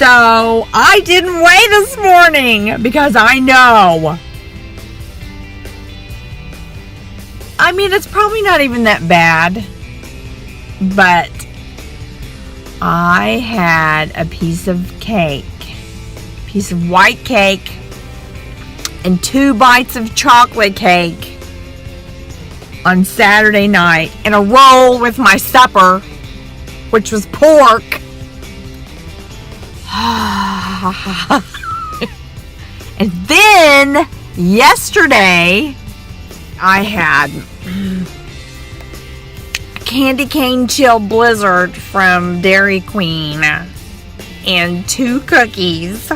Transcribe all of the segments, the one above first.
So I didn't weigh this morning because I know. I mean, it's probably not even that bad, but I had a piece of white cake, and 2 bites of chocolate cake on Saturday night, and a roll with my supper, which was pork. And then yesterday I had a candy cane chill blizzard from Dairy Queen and 2 cookies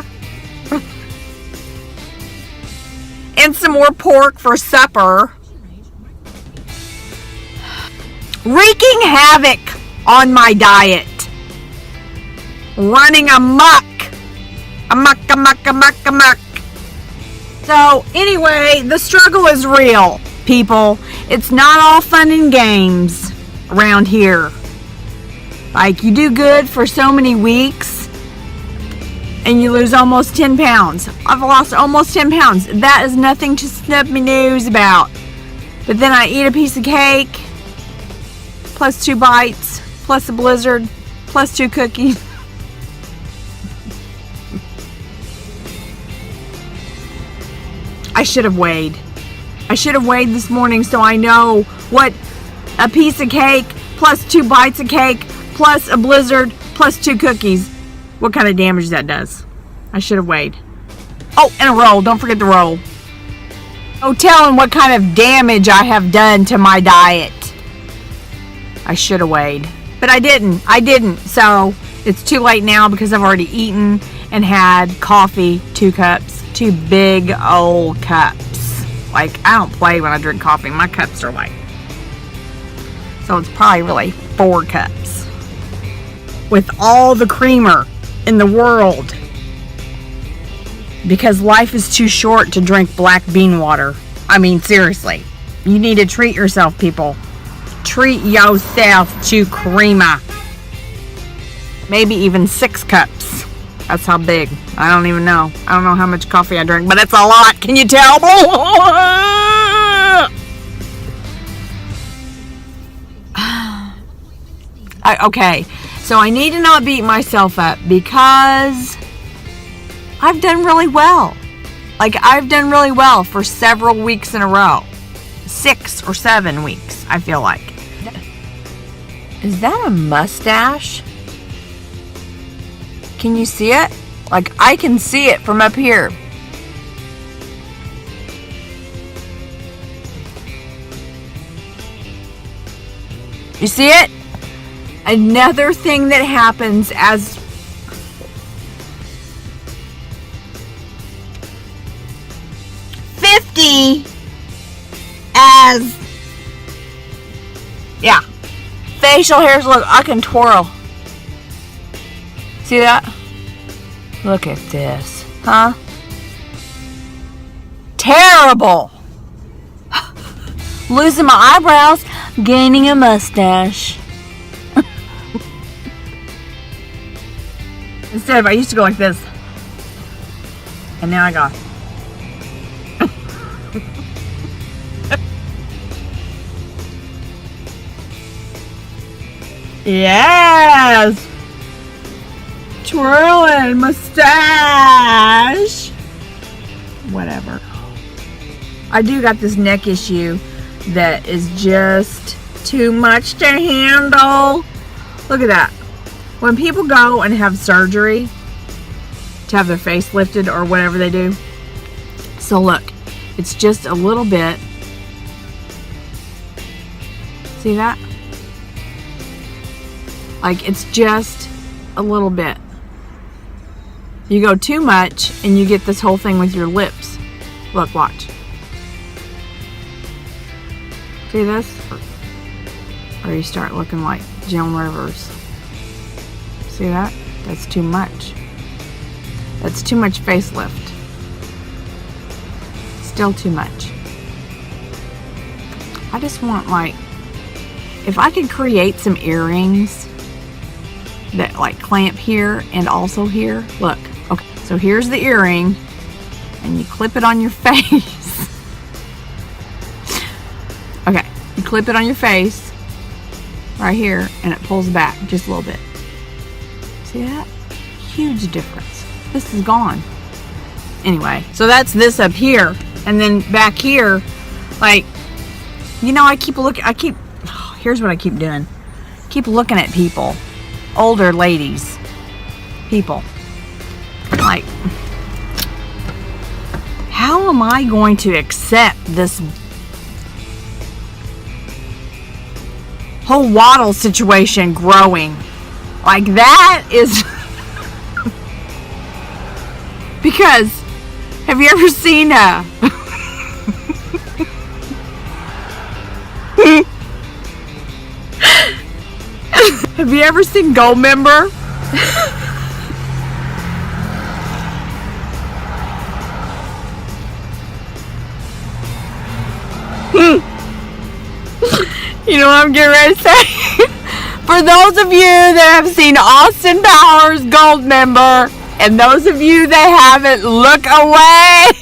and some more pork for supper, wreaking havoc on my diet, running amok. So anyway, the struggle is real, people. It's not all fun and games around here. Like, you do good for so many weeks and you lose almost 10 pounds. I've lost almost 10 pounds. That is nothing to snub me news about. But then I eat a piece of cake, plus 2 bites, plus a blizzard, plus 2 cookies. I should have weighed. I should have weighed this morning so I know what a piece of cake, plus 2 bites of cake, plus a blizzard, plus 2 cookies, what kind of damage that does. I should have weighed. Oh, and a roll. Don't forget the roll. No telling what kind of damage I have done to my diet. I should have weighed. But I didn't. So it's too late now because I've already eaten and had coffee, 2 cups. 2 big old cups. Like, I don't play when I drink coffee. My cups are like, so it's probably really 4 cups with all the creamer in the world, because life is too short to drink black bean water. I mean, seriously, you need to treat yourself, people. Treat yourself to creamer. Maybe even 6 cups. That's how big. I don't even know. I don't know how much coffee I drink, but it's a lot. Can you tell? Okay, so I need to not beat myself up because I've done really well. Like, I've done really well for several weeks in a row. 6 or 7 weeks, I feel like. Is that a mustache? Can you see it? Like, I can see it from up here. You see it? Another thing that happens as facial hairs. Look, I can twirl. See that? Look at this. Huh? Terrible. Losing my eyebrows, gaining a mustache. Instead of, I used to go like this. And now I go. Yes! Twirling mustache. Whatever. I do got this neck issue that is just too much to handle. Look at that. When people go and have surgery to have their face lifted or whatever they do. So look, it's just a little bit. See that? Like, it's just a little bit. You go too much and you get this whole thing with your lips. Look, watch. See this? Or you start looking like Joan Rivers. See that? That's too much. That's too much facelift. Still too much. I just want, like, if I could create some earrings that like clamp here and also here. Look, okay, so here's the earring, and you clip it on your face. Okay, you clip it on your face right here, and it pulls back just a little bit. See that? Huge difference. This is gone. Anyway, so that's this up here, and then back here, like, you know, here's what I keep doing. Keep looking at people, older ladies, people, like, how am I going to accept this whole waddle situation growing? Like, that is because have you ever seen have you ever seen Goldmember? You know what I'm getting ready to say? For those of you that have seen Austin Powers Goldmember, and those of you that haven't, look away.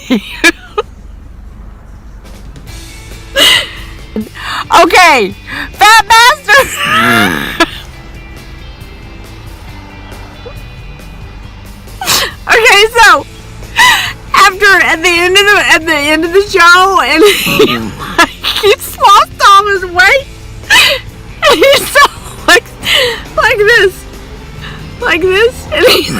Okay, fat bastard. Okay, so at the end of the show, and he lost all his weight, and he's so like this, and he's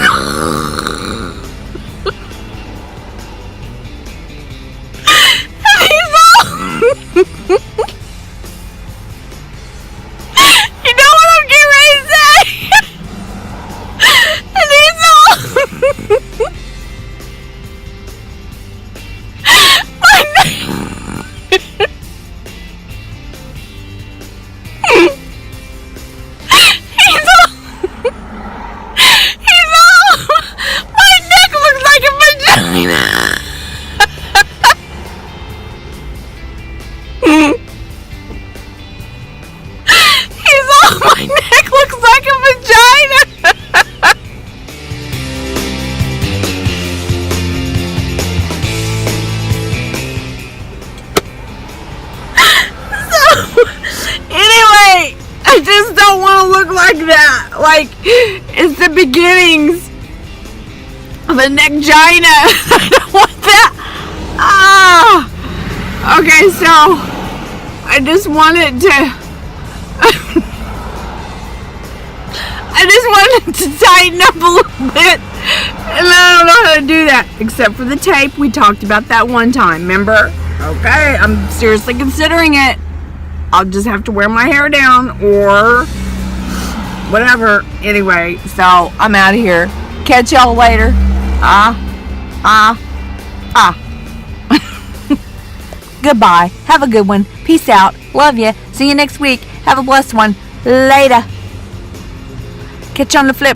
you know what I'm getting ready to say? And he's all my neck looks like a vagina. My neck looks like a vagina. So, anyway, I just don't want to look like that. Like, it's the beginnings of a neck-gina. I don't want that. Okay, so I just wanted to tighten up a little bit, and I don't know how to do that except for the tape. We talked about that one time, remember? Okay, I'm seriously considering it. I'll just have to wear my hair down or whatever. Anyway, so I'm out of here. Catch y'all later. Goodbye. Have a good one. Peace out. Love ya. See you next week. Have a blessed one. Later. Catch you on the flip.